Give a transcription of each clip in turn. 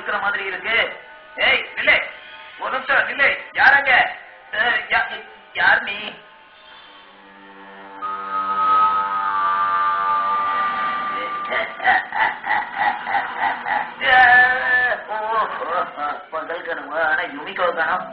இருக்கிற மாதிரி இருக்கு. ஏய் நில்லை, ஒரு நிமிஷம் நில்லை. யாரங்க? யார் நீ? பகல் கனவு, ஆனா யூனிகோ காணும்.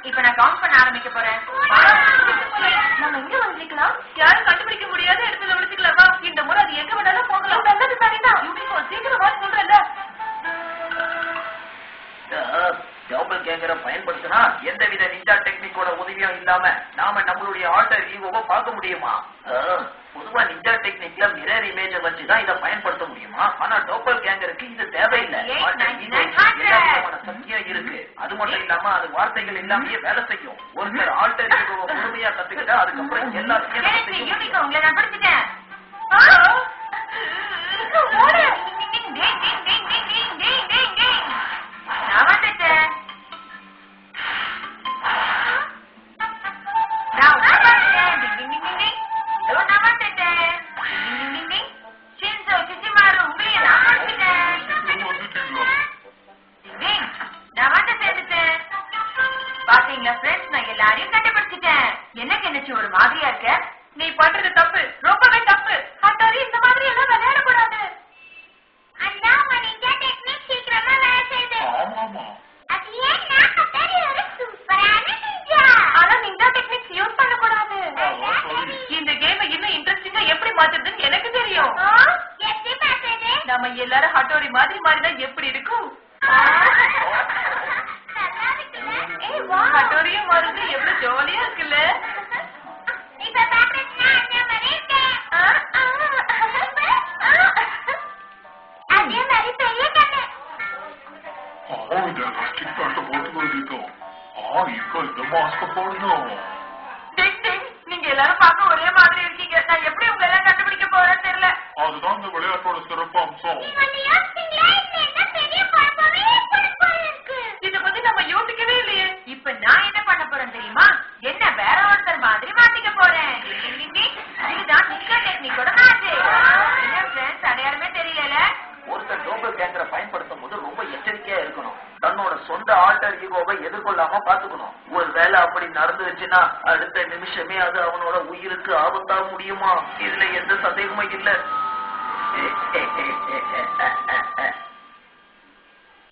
இப்ப நான் கவுண்ட் பண்ண ஆரம்பிக்க போறேன். நம்ம எங்க வந்திருக்கலாம்? யாரும் கண்டுபிடிக்க முடியாத இடத்துல விழிச்சுக்கலாமா? இந்த முறை அது எங்க வேணாலும் போகலாம். நல்லது சரிதான். யூனிகோ சீக்கிரமா சொல்றேன்ல. டபுள் கேங்கரை பயன்படுத்தினா எந்தவித நிஞ்சா டெக்னிக்கோட உதவியும் இல்லாம நாம நம்மளுடைய ஆல்டர் ஈகோவை பார்க்க முடியுமா? பொதுவா நிஞ்சா டெக்னிக்ல மிரர் இமேஜ வச்சுதான் இதை பயன்படுத்த முடியுமா? ஆனா டபுள் கேங்கருக்கு இது தேவையில்லை. சக்தியும் இருக்கு. அது மட்டும் இல்லாம அது வார்த்தைகள் இல்லாமயே வேலை செய்யும். ஒருத்தர் ஆல்டர் ஈகோவை முழுமையா கத்துக்கிட்டா அதுக்கப்புறம் எல்லாத்தையும் உங்களை நான் படிச்சுட்டேன். நான் வந்துட்டேன். பாத்தீங்களா ஃப்ரெண்ட்ஸ், நான் எல்லாரையும் கண்டுபிடிச்சிட்டேன். எனக்கு என்னச்சு ஒரு மாதிரியா இருக்க? நீ பண்றது தப்பு, ரொம்பவே தப்பு. ஹட்டாரி இந்த மாதிரி எல்லாம் விளையாடக்கூடாது. அண்ணா உங்க நிஞ்சா டெக்னிக் சீக்கிரமா வேலை செய்யுது. அது ஏன்னா ஹட்டாரி ஒரு சூப்பரான நிஞ்சா. ஆனா நிஞ்சா டெக்னிக்ஸ் யூஸ் பண்ணக்கூடாது. இந்த கேமை இன்னும் இன்ட்ரெஸ்டிங்கா எப்படி மாத்துறதுன்னு எனக்கு தெரியும். எப்படி மாத்துறது? நம்ம எல்லாரும் ஹட்டாரி மாதிரி மாறினா எப்படி இருக்கும்? ஹட்டாரியும் மாறுது எவ்வளவு ஜாலியா இருக்குல்ல. நீங்க எல்லாரும் பார்க்க ஒரே மாதிரி இருக்கீங்க. நான் எப்படி உங்களை எல்லாம் கண்டுபிடிக்க போறேன்னு தெரியல. அதுதான் இந்த விளையாட்டோட சிறப்பு அம்சம். இத பத்தி நம்ம யோசிக்கவே இல்லையே. இப்ப நான் என்ன பண்ண போறேன் தெரியுமா? என்ன வேற ஒருத்தர் மாதிரி மாத்திக்க போறேன். இதுதான் நிஞ்சா டெக்னிக்கோட மேஜிக். என்ன ஃப்ரெண்ட்ஸ், அடையாளமே தெரியல. ஒருத்தர் டபுள் கேங்கரை பயன்படுத்தும் போது ரொம்ப எச்சரிக்கையா இருக்கணும். தன்னோட சொந்த ஆல்டர் ஈகோவை எதிர்கொள்ளாம பாத்துக்கணும். ஒரு வேலை அப்படி நடந்துச்சுன்னா அடுத்த நிமிஷமே அது அவனோட உயிருக்கு ஆபத்தா முடியுமா? இதுல எந்த சந்தேகமும் இல்ல.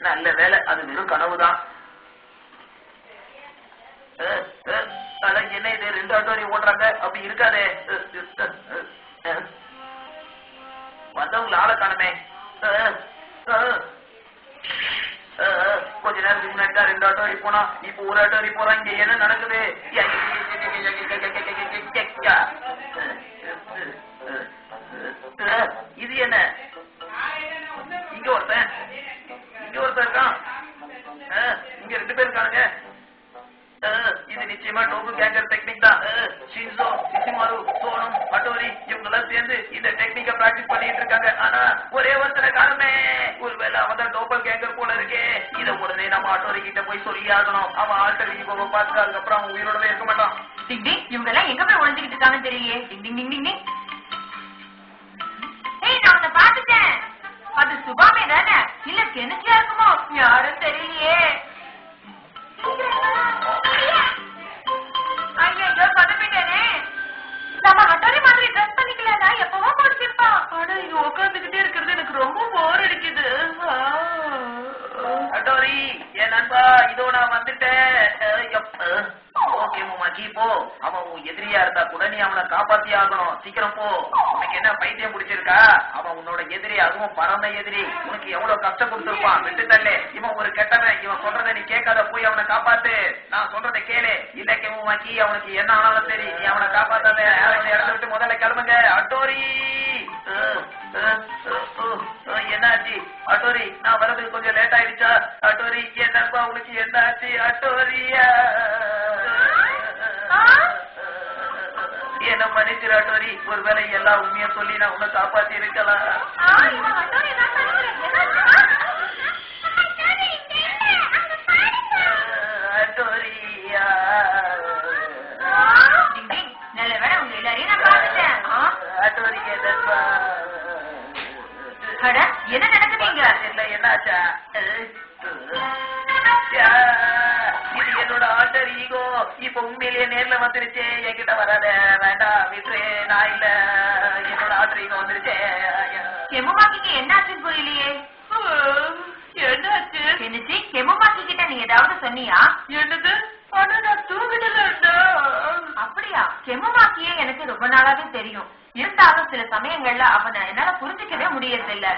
நல்ல வேலை, அது வெறும் கனவுதான். என்ன இது, 2 ஆட்டோரி ஓடுறாங்க. அப்படி இருக்காதே. வந்தவங்களை ஆளை காணுமே. கொஞ்ச நேரத்துக்கு முன்னாடி தான் 2 ஆட்டோரி போனா, இப்ப 1 ஆட்டோரி போறான். இங்க என்ன நடக்குது? இது என்ன? இங்க ஒருத்தன் இருக்கான். இங்க 2 பேர் இருக்கானுங்க. இது நிச்சயமா டோபுள் கேங்கர் டெக்னிக் தான். ஷின்சோ, இசிமாரு, சோனம், ஹட்டோரி இவங்க எல்லாம் சேர்ந்து இந்த டெக்னிக்க பிராக்டிஸ் பண்ணிட்டு இருக்காங்க. ஆனா ஒரே ஒருத்தரை காணுமே. ஒருவேளை அவன் தான் டோபுள் கேங்கர் போல இருக்கே. இத உடனே நம்ம ஹட்டோரி கிட்ட போய் சொல்லி ஆகணும். அவன் ஆல்டர் ஈகோவை பார்த்து அதுக்கப்புறம் அவன் உயிரோடவே இருக்க மாட்டான். டிங் டிங், இவங்க எல்லாம் எங்க போய் ஒளிஞ்சுக்கிட்டு இருக்காங்கன்னு தெரியலையே. டிங் டிங் டிங் டிங் டிங். ஏய், நான் உன்னை பாத்துட்டேன். அது சுபாமே தானே? இல்ல கெனச்சியா இருக்குமோ? யாரும் தெரியலையே. ஐயோ, சொதப்பிட்டேனே. நம்ம ஹட்டாரி மாதிரி ட்ரெஸ் பண்ணிக்கலன்னா எப்பவோ முடிச்சிருப்பான். ஆனா இங்க உட்காந்துக்கிட்டே இருக்கிறது எனக்கு ரொம்ப போர் அடிக்குது. ஹட்டோரி, என் நண்பா, இதோ நான் வந்துட்டேன். ஓகே மாமாஜி, போ. அவன் உன் எதிரியா இருந்தா கூட நீ அவனை காப்பாத்தி ஆகணும். சீக்கிரம் போ. உனக்கு என்ன பைத்தியம் பிடிச்சிருக்கா? அவன் உன்னோட எதிரி, அதுவும் பரம எதிரி. உனக்கு எவ்வளவு கஷ்டம் கொடுத்துருப்பான். விட்டு தள்ளு. இவன் ஒரு கெட்டவன். இவன் சொல்றதை நீ கேட்காத. போய் அவனை காப்பாத்து. நான் சொல்றதை கேளு. இல்ல மாமாஜி, அவனுக்கு என்ன ஆனாலும் சரி, நீ அவனை காப்பாத்தாத. இடத்த விட்டு முதல்ல கிளம்புங்க. ஹட்டோரி, என்னாச்சு ஹட்டோரி? நான் வரதுக்கு கொஞ்சம் லேட் ஆயிடுச்சா? ஹட்டோரி, என்னப்பா உனக்கு என்னாச்சு? ஹட்டோரியா என்ன மன்னிச்சிரு அட்டோரி. ஒருவேளை எல்லா உண்மையை சொல்லி நான் உன்னை காப்பாத்தி இருக்கலாம். அட்டோரியா நல்ல வேலை உங்க எல்லாரையும் நான் பாத்துட்டேன். அட்டோரி என்ன நடக்குதுங்க? இல்ல என்னாச்சா? இது என்னோட ஆல்டர் ஈகோ இப்ப உண்மையிலேயே நேர்ல வந்துருச்சு. என்கிட்ட வராத, வேண்டாம் விட்டு. நான் இல்ல, என்னோட ஆல்டர் ஈகோ வந்துருச்சு. கெமுமாக்கிக்கு என்னாச்சுன்னு புரியலையே. என்னாச்சு? என்னச்சு கெமுமாக்கி கிட்ட நீ ஏதாவது சொன்னியா? என்னது? ஆனா நான் தூங்கிட்டு அப்படியா? கெமுமாக்கியே எனக்கு ரொம்ப நாளாவே தெரியும். இருந்தாலும் சில சமயங்கள்ல அவனை என்னால புரிஞ்சுக்கவே முடியறதில்ல.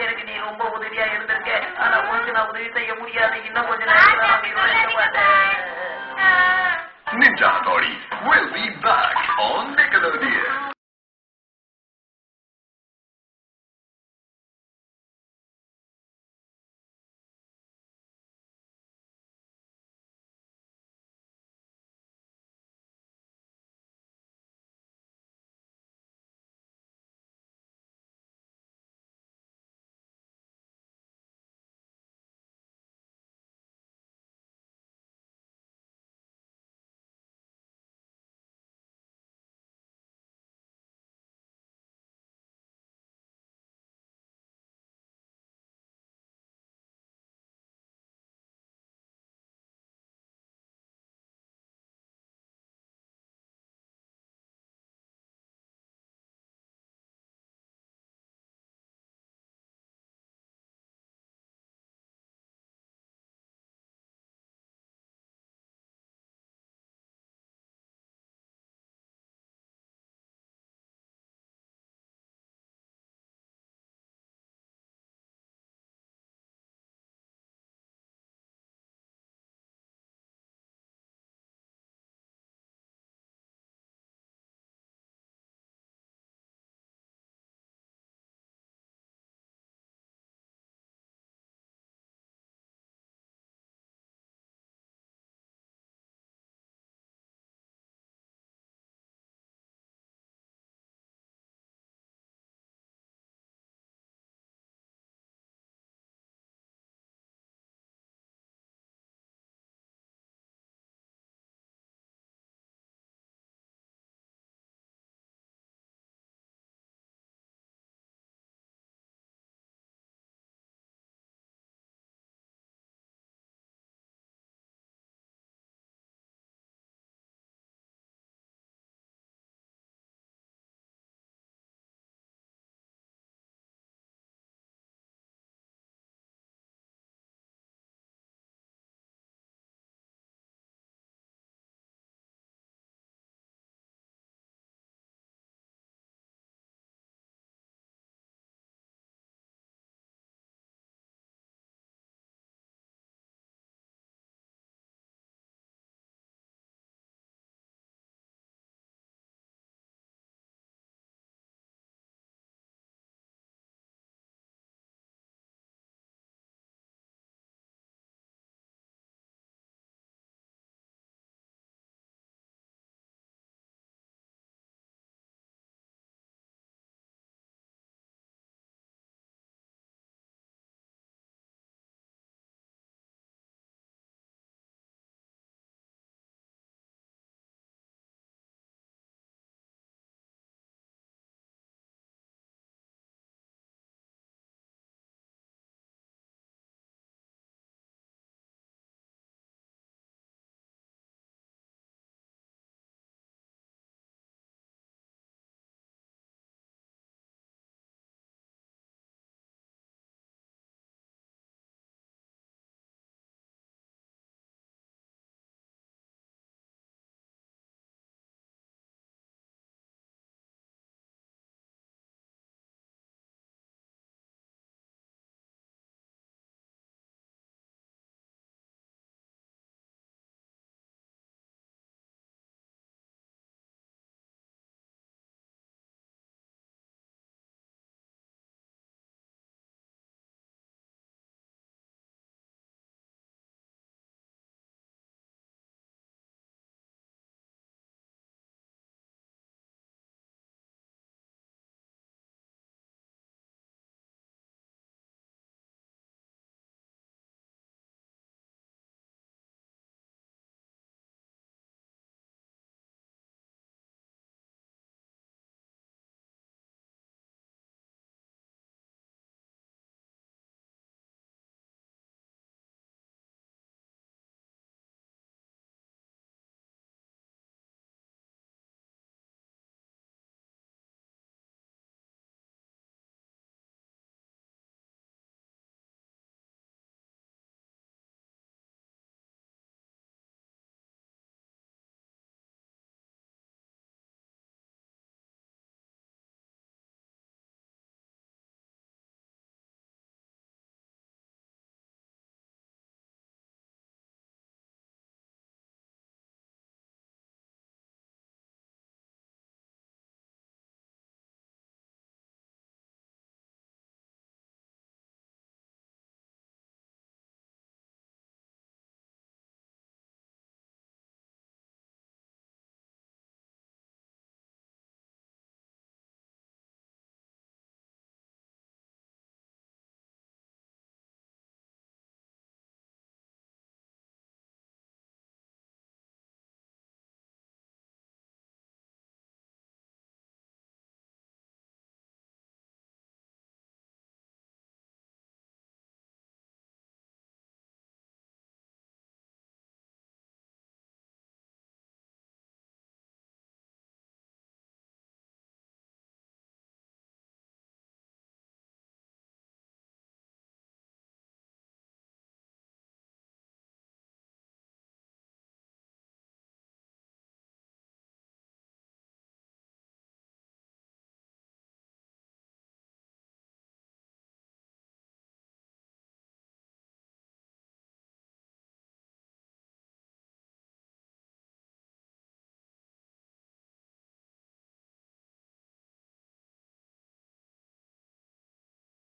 எனக்கு நீ ரொம்ப உதவியா இருந்திருக்க. ஆனா உனக்கு நான் உதவி செய்ய முடியாது. இன்னும் கொஞ்ச நேரத்துல Ninja Hattori will be back on Nickelodeon.